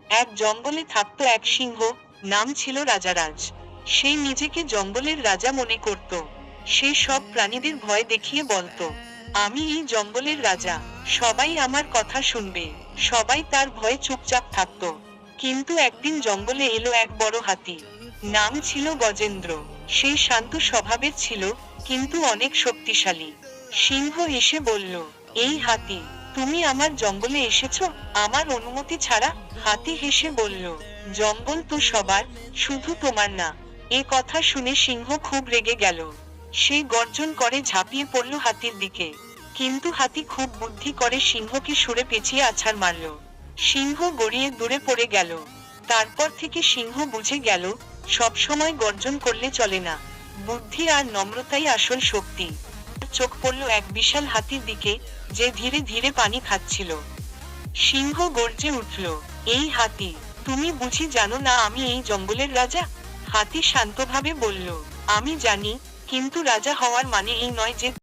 এক জঙ্গলে থাকতো এক সিংহ, নাম ছিল রাজারাজ। সে নিজেকে জঙ্গলের রাজা মনে করত। সে সব প্রাণীদের ভয় দেখিয়ে বলতো, আমি এই জঙ্গলের রাজা, সবাই আমার কথা শুনবে। সবাই তার ভয়ে চুপচাপ থাকতো। কিন্তু একদিন জঙ্গলে এলো এক বড় হাতি। নাম ছিল গজেন্দ্র। সে শান্ত স্বভাবের ছিল, কিন্তু অনেক শক্তিশালী। সিংহ এসে বলল, এই হাতি, তুমি আমার জঙ্গলে এসেছো আমার অনুমতি ছাড়া? হাতি হেসে বলল, জঙ্গল তো সবার, শুধু তোমার না। এ কথা শুনে সিংহ খুব রেগে গেল। সে গর্জন করে ঝাঁপিয়ে পড়ল হাতির দিকে। কিন্তু হাতি খুব বুদ্ধি করে সিংহকে সরে পেঁচিয়ে আছাড় মারল। সিংহ গড়িয়ে দূরে পড়ে গেল। তারপর থেকে সিংহ বুঝে গেল, সব সময় গর্জন করলে চলে না। বুদ্ধি আর নম্রতাই আসল শক্তি। চোখ পড়ল এক বিশাল হাতির দিকে, যে ধীরে ধীরে পানি খাচ্ছিল। সিংহ গর্জে উঠল, এই হাতি, তুমি বুঝি জানো না আমি এই জঙ্গলের রাজা? হাতি শান্তভাবে বলল, আমি জানি, কিন্তু রাজা হওয়ার মানে এই নয় যে